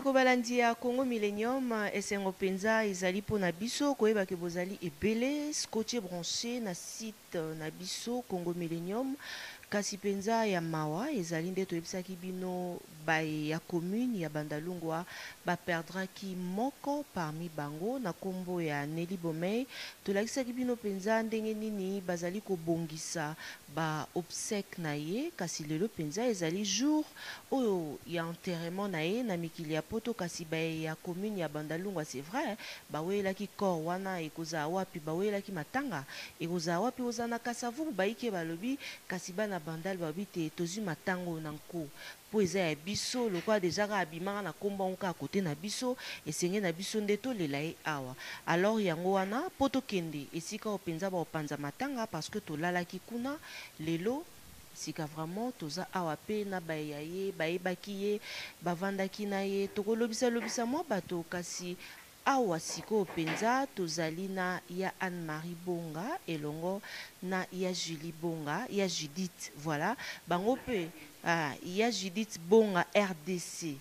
bandeko balandi ya Congo Millennium esengo penza ezali pona biso koyeba ke bozali ebele scotché branché na site na biso Congo Millennium kasi penza ya mawa ezali nde toyebisaki bino baye ya commune ya Bandalungwa baperdraki moko parmi bango na kombo ya Nelly Bomey. Tolakisaki bino penza ndenge nini bazali kobongisa ba obsèque na ye kasi lelo penza ezali jour oyo ya enterrement na ye na mikili ya poto kasi baye ya commune ya Bandalungwa c'est vrai bawelaki corps wana ekozala wapi bawelaki matanga ekozala wapi oza na Kasavubu bayike balobi kasi bana bandal babi te tozwi matango na nko po eza ya biso lokwa deja ka abimaka na komba nka kote na biso esenge na biso nde tolela ye awa alors yango wana po tokende esika openza baopanza matanga parce que tolalaki kuna lelo sika vraiment toza awa pe na baya ye bayebaki ye bavandaki na ye tokolobisa lobisa mwa bato kasi awa siko penza tozali na ya Anne-Marie Bonga elongo na ya Julie Bonga ya Judith voilà bango pe ya Judith Bonga RDC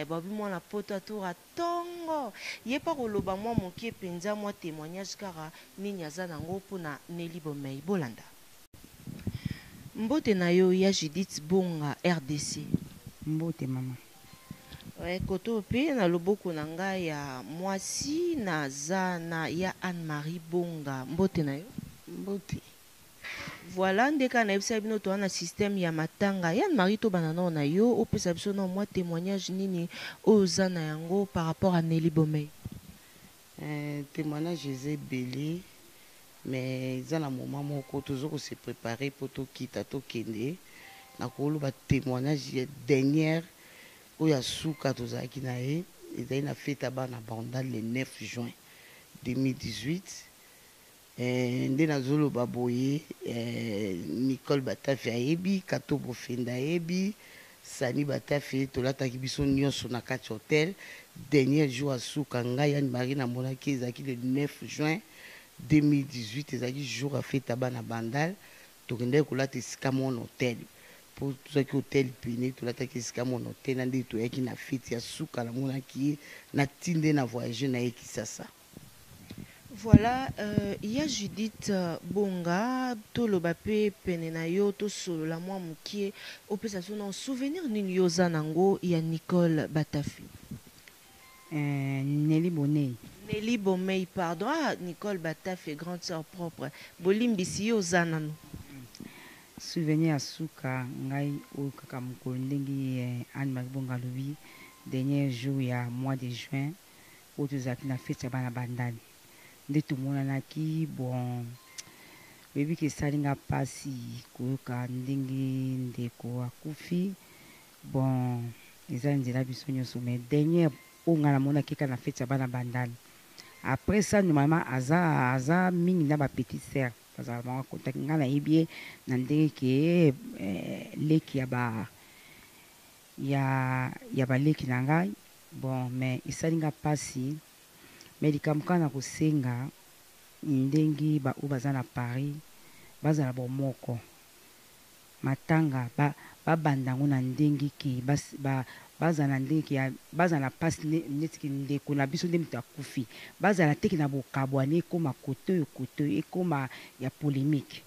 babi mwana poto atura tongo ye pa koloba mwa mokie penza mwa témoignage kaka nini aza nango mpona Nelly Bomey bolanda mbote na yo ya Judith Bonga RDC mbote mama koto pe na loboko na ngai ya mwasi naza na ya Anne-Marie Bonga mbote na yo mbote voilà ndeka na yebisa bino to na système ya matanga ya Anne-Marie to banana na yo opesa biso na mwa témoignage nini oyo za na yango par rapport à Nelly Bomey témoignage eza ebele mais eza na moment moko tozo se préparer pour tokita tokende na koloba témoignage ya dernière oyo asuka tozalaki na ye ezali na fete ya bana bandal le 9 juin 2018 nde nazoloba boye Nicole Batafe ayebi Kato Bofenda ayebi Sani Batafe tolataki biso nyonso na kati hotel dernier jour asuka ngai Anne-Marie namonaki ezalaki le 9 juin 2018 ezalaki jour ya fete ya bana bandal tokendaki kolata esika mon hotel po tozalaki hotel pene tolataki esika mon hotel na nde toyaki na fete ya suka namonaki ye na tinde na voyage na ye Kisasa. Voilà, ya Judith Bonga toloba pe pene na yo to solo la mwa mukie opesa so na souvenir nini yo za nango ya Nicole Batafi Nelly Bomey Nelly Bomey pardon Nicole Batafi grande sœur propre bolimbisi yo za nano souvenir ya suka ngai oyo kaka mokolo ndenge Anne-Marie Bonga lobi dernier jour ya mois de juin oyo tozalaki na fete ya bana bandali nde tomonanaki bon bebi ke esali nga mpasi koyoka ndenge ndeko akufi bon eza nzela biso nyonso mais dernier oyo nga namonaki kaka na fete ya bana bandali après ça normalement aza mingi na bapetit sere bazala bango kontaki nga nayebi ye na ndenge ke leki ya baleki na ngai bon mais esali nga mpasi mais likambo kaka na kosenga ndenge baoyo baza na Paris bazala bomoko matanga babandango na ndenge ke bazala na ndenge ke bazala na mpasi netiki ndeko na biso nde moto akufi bazala teki na bokabwana ekóma kote oyo kote oyo ekóma ya polémique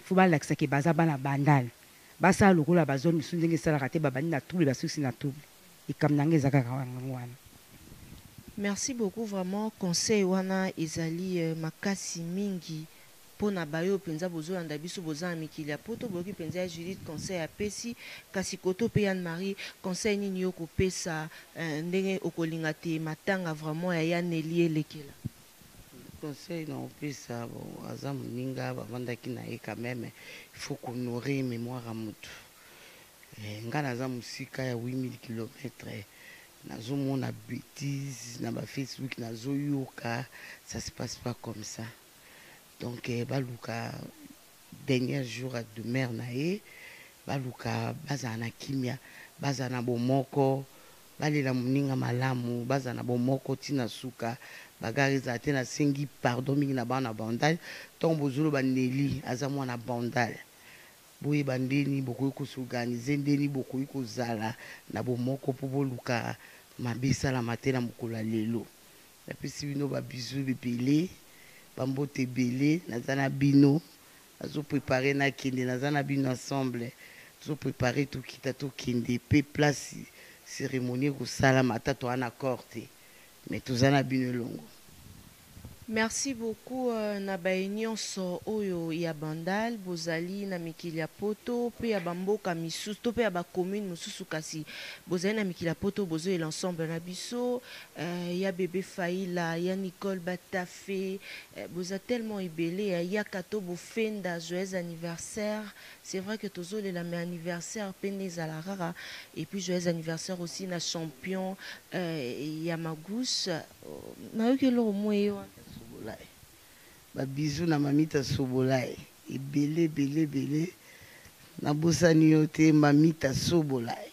fo balakisa ke baza bana bandala basala lokola bazwa misu ndenge esalaka te babandi na trouble basusi na trouble likambo nange eza kaka wana. Merci beaucoup vraiment conseil wana ezali makasi mingi pona bayo penza bozolanda biso boza mikili ya poto boki penza ya Judith conseil apesi kasi koto pe Anne-Marie conseil nini yo kopesa ndenge okolinga te matanga vraiment ya Nelly elekela conseil na opesa bon aza moninga bavandaki na ye quand même il faut qu'honorer mémoire ya motu nga naza mosika ya 8000 km nazomona bêtise na Facebook nazoyoka ça se passe pas comme ça donc baluka dernier jour à demeure na ye baluka bazala na kimia bazala na bomoko balela moninga malamu bazala na bomoko tina suka bagari ezala te nasengi pardon mingi na bana bandal ntongo bozoloba Nelly aza mwana bandal boyeba ndeni bokoki kosorganize ndeni bokoki kozala na bomoko mpo boluka mabisa la matin na mukula lelo. La pesi bino ba bisou bebele, bambote belé, nazana bino, azo préparer na kende, nazana bino ensemble. Azo préparer tout kita to kende, pe place cérémonie ko sala mata to an accordé. Mais tozana bino longo. Merci beaucoup na baenionso oyo ya bandal bozali na mikili ya poto pe ya bamboka misusu to pe ya bacommune mosusu kasi bozali na mikili ya poto bozoyela l'ensemble na biso ya bébé Faïla ya Nicole Batafe boza tellement ebele ya kato bofenda joyeux anniversaire. C'est vrai que tozolela mais anniversaire pene ezala rara et puis joyeux anniversaire aussi na champion ya Magouche nayoki eloko mweyo ba bisou na mamita Sobolai ebele bele na bosani yo te mamita Sobolai.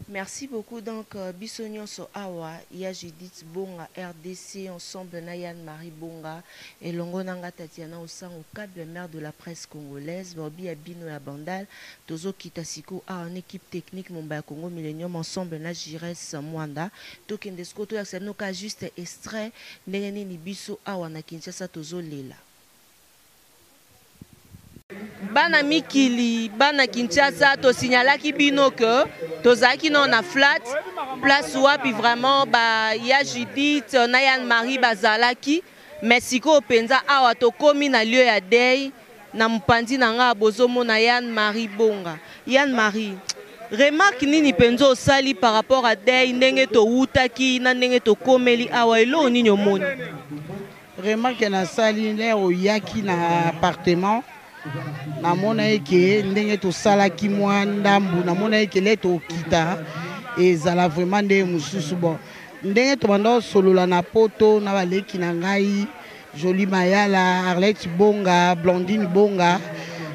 Merci beaucoup. Donc, Bissonion so awa, ya Judith Bonga, RDC, ensemble na Yann Marie Bonga, et Longo Nanga Tatiana au sein au câble mère de la presse congolaise, Bobi Abino ya Bandal, Tozo Kitasiko a en équipe technique Mumbai Congo Millennium, ensemble na Jires Mwanda, Tokendesko, to yakse ka juste extrait, Nengeni ni Bisso awa na Kinshasa Tozo Lela. Bana mikili bana Kinshasa to signalaki bino que tozaki non na flat place wapi vraiment ba ya Judith na Yann Marie bazalaki Mexico penza awa to komi na lieu ya deuil na mpandi na nga bozomo na Yann Marie Bonga. Yann Marie remarque nini penzo osali par rapport à deuil ndenge to utaki na ndenge to komeli awa elo nini omoni? Remarque na sali ne oyaki na appartement namona eke ndenge to salaki mwa ndambu namona eke le to kita ezala vraiment nde mususu bon ndenge to banda solola na poto na baleki na ngai Jolie Mayala Arlette Bonga Blondine Bonga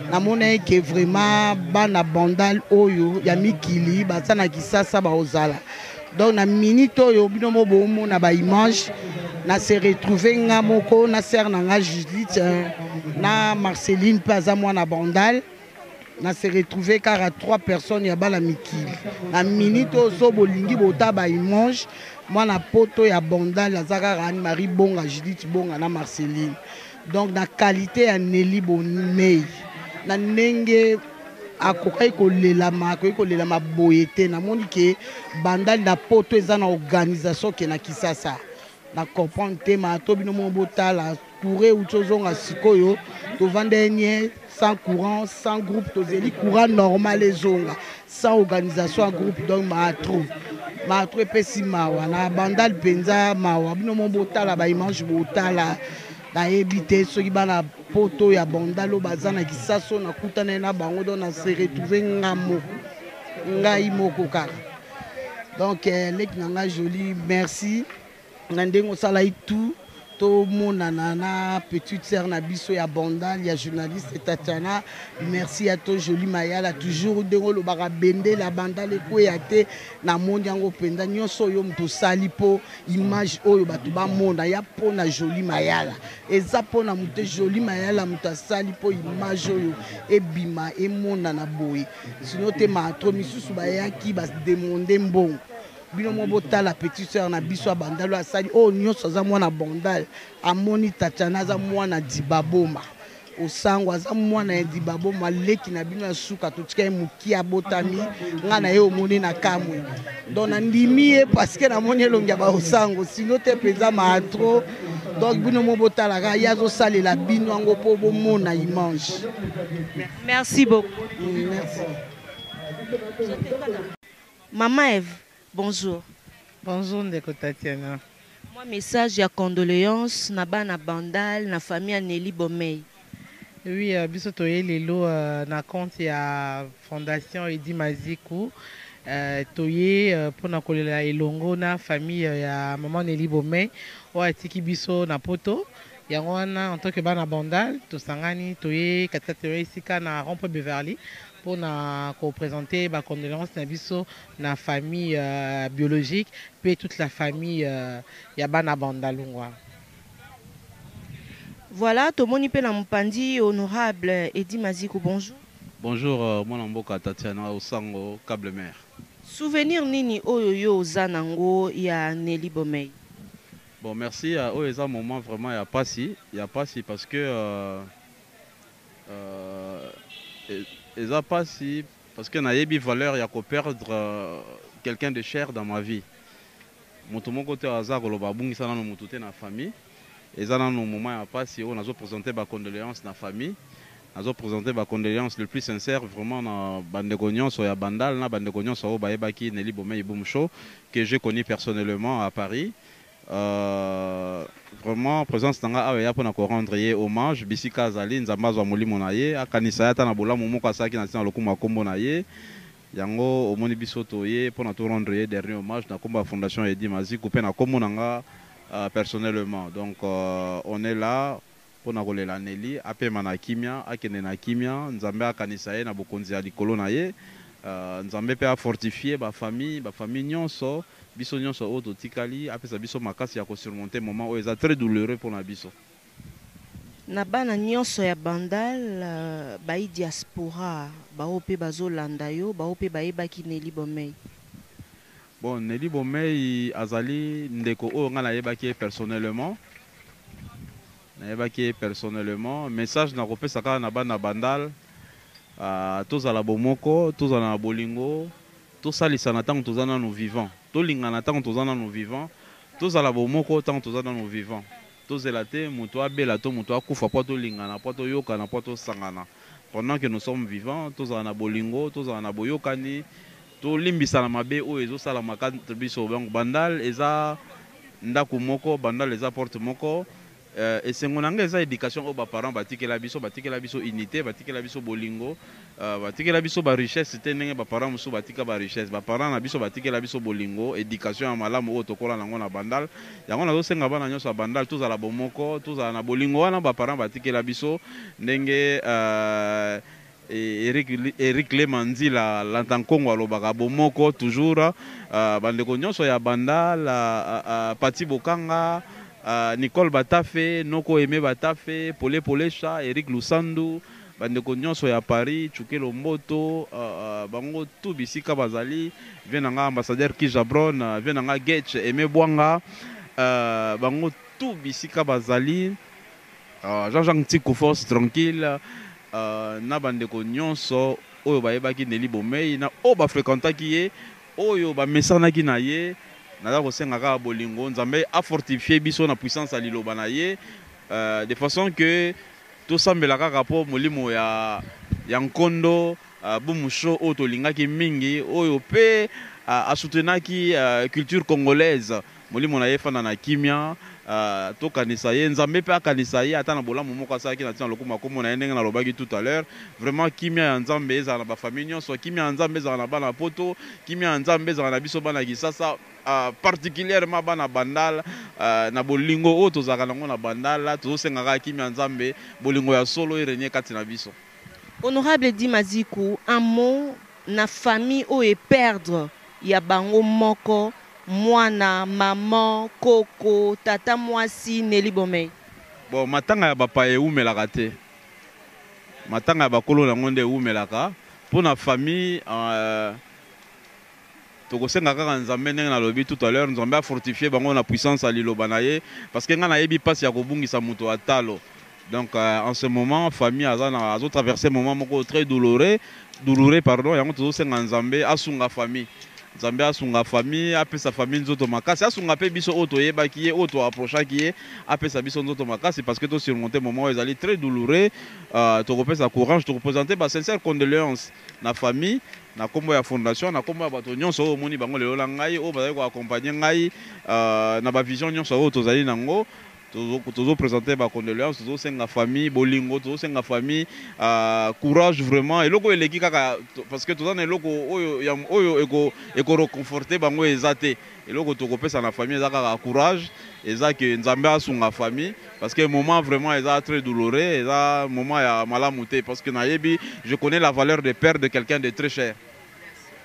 namona eke vraiment bana bandal oyo ya mikili basana kisasa ba ozala donc na minute oyo bino mo bomo na ba image na se retrouver nga moko na ser na nga Judith na Marceline Plaza mwana bandal na se retrouver car à 3 personnes ya bala mikili na minute ozo bolingi bota ba image mwana poto ya bandal azaka Anne Marie Bonga Judith Bonga na Marceline donc na qualité ya Nelly Bonimei na ndenge akokai kolela ma boyete na moni ke bandal na poto eza na organisation ke na Kisasa na comprendre te ma to bino mo botala touré ou tozonga sikoyo to vandenye sans courant sans groupe to zeli courant normal ezonga sans organisation en groupe donc ma trop pesi mawa na bandal penza mawa bino mo botala ba image botala na ebité soki bana poto ya bandalo bazana Kisaso na kutana na bango don na se retrouver ngai moko kaka donc lek nanga Jolie merci Nandeng osala tout to monana na petite sœur na biso ya bandal ya journaliste Tatiana merci à toi Jolie Mayala toujours dengo lo baka bende la bandal ekoya te na monde yango penda nyonso yo mto sali po image oyo batu ba mona ya po na Jolie Mayala eza po na mto Jolie Mayala mto sali po image oyo ebima emona na boye sinon te ma tro misusu ba yaki bas demander mbongo bino mo botala petite sœur na biso bandalo asali o nyonso za mwana bandal amoni Tatiana za mwana dibaboma osango za mwana dibaboma leki na bino suka totika muki abotami nga na ye omoni na kamwe donc ndimi parce que na moni elongia ba osango sino te peza ma trop donc bino mo botala ga yazo salela bino ngo po bomona image. Merci beaucoup. Merci. Maman Eve, bonjour. Bonjour Ndeko Tatiana. Moi message ya condoléances na bana bandal na famille Nelly Bomei. Oui, biso toye lelo na compte ya fondation Edi Maziku toye pona kolela elongo na famille ya maman Nelly Bomei o atiki biso na poto yango wana en tant que bana bandal tosangani toye katatoye sika na rond-point Beverly pour présenter ma condoléance na biso na famille biologique puis toute la famille ya bana bandalungwa. Voilà, Tomoni pe na mpandi honorable Edi Maziku, bonjour. Bonjour, mon amboka Tatiana Osango câble mère. Souvenir nini oyo yo zanango ya Nelly Bomey? Bon, merci. Oh, c'est un moment vraiment, il n'y a pas si parce que il a pas si parce que n'a pas valeur, il y a qu'à perdre quelqu'un de cher dans ma vie. Mon côté hasard, le babou, ça n'a pas monté dans la famille. Et ça dans nos moments, il n'y a pas si on a présenté ma condoléances dans la famille. On a présenté ma condoléances le plus sincère vraiment dans Bandegognon sur la Bandal, dans Bandegognon sur Obaebaki Nelly Bomey Boumcho que j'ai connu personnellement à Paris. Vraiment présence tanga awa pour nous rendre hommage bisika azali nzamba zwa molimo na ye akanisa ya tana bola momo kwa saki na tina lokuma kombo na ye yango omoni biso toye pour nous rendre dernier hommage na komba fondation Edi Maziku pe na kombo nanga personnellement donc on est là pour na kolela Nelly apema na kimia akende na kimia nzambe akanisa ye na bokonzi ya likolo na ye nzambe pe a fortifier ba famille nyonso biso nyonso oto tikali apesa biso makasi ya ko surmonter moment où est très douloureux pour na biso na bana nyonso ya Bandal bai diaspora baope bazolanda yo baope bayebaki Nelly Bomey. Bon, Nelly Bomey azali ndeko oyo nga nayebaki personnellement message na kopesa kaka na bana Bandal tozala bomoko tozala na bolingo tosalisana ntango toza nanu vivant tolingana ntango toza nanu vivant tozala bomoko ntango toza nanu vivant tozela te moto abela to moto akufa po tolingana po toyokana po tosangana pendant que nous sommes vivants tozala na bolingo tozala na boyokani tolimbisana mabe oyo ezosalamaka entre biso. Bandal eza ndako moko, Bandal eza porte moko. Esengo nanga eza éducation oyo baparents batikela biso unité, batikela biso bolingo, batikela biso ba richesse te ndenge baparents mosusu batika ba richesse. Baparents na biso batikela biso bolingo, éducation ya malamu oyo tokola nango na Bandal. Yango nazosenga bana nyonso ya Bandal tozala bomoko, tozala na bolingo wana baparents batikela biso ndenge Eric Lemanzila Lantankongo alobaka bomoko toujours bandeko nyonso ya Bandal Pati Bokanga Nicole Batafe, Noko Aimé Batafe, Pole Polecha, Eric Lusandu, bandeko nyonso ya Paris, Chukelo Mboto, bango tout bisika bazali, venanga ambassadeur Kijabron, venanga Getch, Aimé Bwanga, bango tout bisika bazali, Jean-Jean Tikou Force tranquille, na bandeko nyonso oyo bayebaki Nelly Bomey na o ba fréquentaki ye, oyo ba mesanaki na ye. Naza kosenga kaka bolingo nzambe a fortifier biso na puissance ya liloba na ye de façon que tosambela kaka po molimo ya nkondo bumusho oyo tolingaki mingi oyo pe asoutenaki culture congolaise molimo na ye fanda na kimia tokanisa ye nzambe pe akanisa ye ata na bolamu moko asalaki na ntina lokuma kombo na ye ndenge nalobaki tout à l'heure. Vraiment kimia ya nzambe ezala na bafamille nyonso, kimia ya nzambe ezala na bana poto, kimia ya nzambe ezala na biso bana Kisasa, particulièrement bana Bandal na bolingo oyo tozalaka nango na Bandal tozosenga kaka kimia ya nzambe bolingo ya solo erenye kati na biso. Honorable Edi Maziku, un mot na famille oyo perdre ya bango moko mwana maman koko tata mwasi Nelly Bomey. Bon, matanga ya bapa eumelaka te, matanga ya bakolo nango nde eumelaka pour na famille. Tokosenga kaka nzambe ndenge nalobi tout à l'heure, nzambe a fortifier bango na puissance ya liloba na ye parce que nga nayebi pasi ya kobungisa moto atalo. Donc en ce moment famille azo traverser moment moko très douloureux pardon, yango tozosenga nzambe asunga famille. Nzambe asunga famille, apesa famille nzoto makasi, asunga pe biso oyo toyebaki ye, oyo toapprochaki ye, apesa biso nzoto makasi parce que to surmonter moment oyo ezali très douloureux. Tokopesa courage, tokopresenter ba sincère condoléances na famille, na kombo ya fondation, na kombo ya bato nyonso oyo moni bango lelo la ngai oyo bazali ko accompagner ngai na ba vision nyonso oyo tozali nango. Tozo présenter ba condoléances, tozo senga famille bolingo, tozo senga famille courage vraiment eloko eleki kaka parce que toza na eloko oyo eko reconforter bango ezate eloko tokopesa na famille eza kaka courage eza que nzambe asunga famille parce que moment vraiment eza très douloureux, eza moment ya malamu te parce que nayebi je connais la valeur de perdre de quelqu'un de très cher.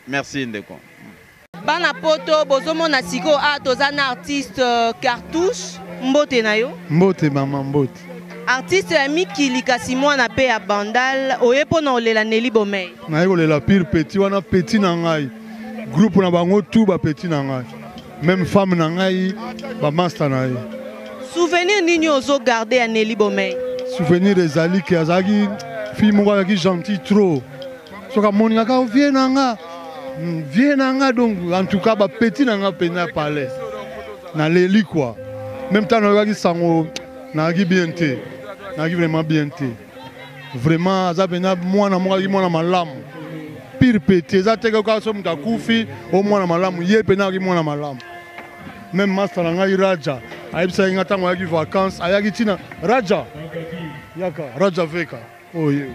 Merci ndeko. Bana poto bozomona siko toza na artiste Cartouche mbote na yo. Mbote mama mbote. Artiste ya mikili kasi mwana pe ya Bandal oye pona olela Nelly Bomey. Na yo lela pire petit wana petit na ngai. groupe na bango tout ba petit na ngai. Même femme na ngai ba master na ye. Souvenir nini ozo garder à Nelly Bomey? Souvenir ezali ki azaki fille moko azaki gentil trop. Soka moni kaka viens na nga donc en tout cas ba petit na nga pena palais. Na leli quoi. Même temps na azaki sango na azaki bien te. Na azaki vraiment bien te. Vraiment azabena mwana mwana malamu. Pire pété azateka ka so muta kufi au mwana malamu ye pena ki mwana malamu. Même master na ngai Raja ayebisa nga tango yaki vacances ayaki tina Raja yaka Raja veka oye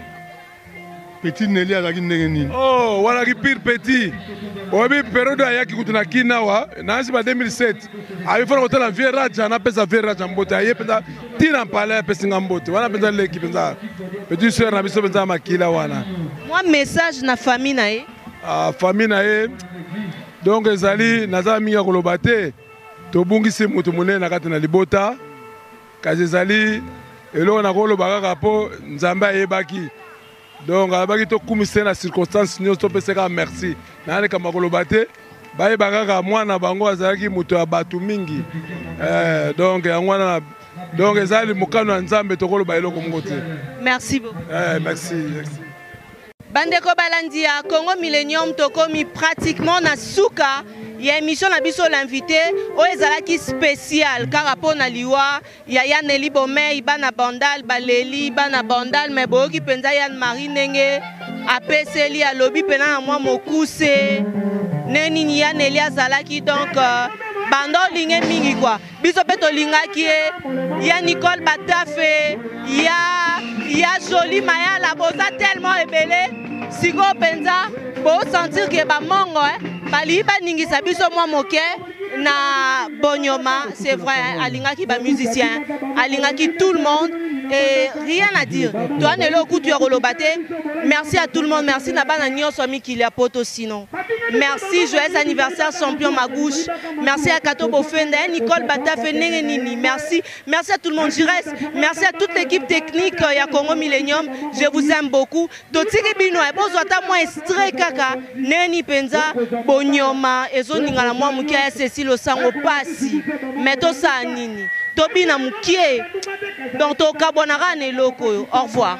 petit Nelly azaki ndenge nini oh wala ki pire petit obi période ayaki kutuna kinawa na nsi ba 2007 ayi fona kotala vie Raja na pesa vie Raja mbote aye pesa tina pala pesa ngambote wana pesa l'équipe pesa petit sœur na biso pesa makila wana moi message na famille na ye famille na ye donc ezali naza minga koloba te tobungisi mutu munene na kati na libota kazi ezali eloko na koloba kaka po nzambe ayebaki donc abaki tokumisa na circonstance nyonso topesaka merci naleka makoloba te bayeba kaka mwana bango azalaki mutu ya bato mingi donc yango wana donc ezali mokano ya nzambe tokoloba eloko moko te merci beaucoup merci bandeko balandi ya Congo Millennium tokomi pratiquement na suka ya émission na biso l'invité oyo ezalaki spécial kaka mpona liwa ya Nelly Bomey bana bandal baleli bana bandal me boyoki mpenza Yann Marie ndenge apeseli alobi mpena na mwa mokuse neni ya Nelly azalaki donc bando olinge mingi kwa biso mpe tolingaki ye ya Nicole Batafe ya Jolie Mayala boza tellement ebele sikoyo mpenza bosentir ke bamongo bali baningisa biso mwa moke na bonyoma c'est vrai alingaki ba musicien alingaki tout le monde et rien à dire toi nelo kutu ya kolobate merci à tout le monde merci na bana nyonso mikili ya poto sinon merci joyeux anniversaire champion Magouche merci à Kato Bofenda Nicole Batafe ndenge nini merci à tout le monde je reste merci à toute l'équipe technique ya Congo Millennium je vous aime beaucoup totiki bino e bozwa ta mwa extrait kaka neni penza bonyoma ezoningana mwa mukia ya Cécile Osango pasi meto sa nini tobina mukie donc tokabonaka na eloko oyo au revoir.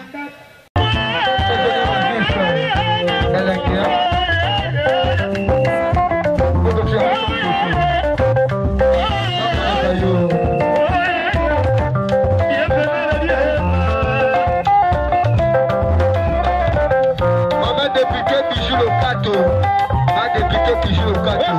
Maman député qui joue le cadeau. Ma député qui joue le cadeau.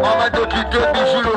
Maman député qui joue le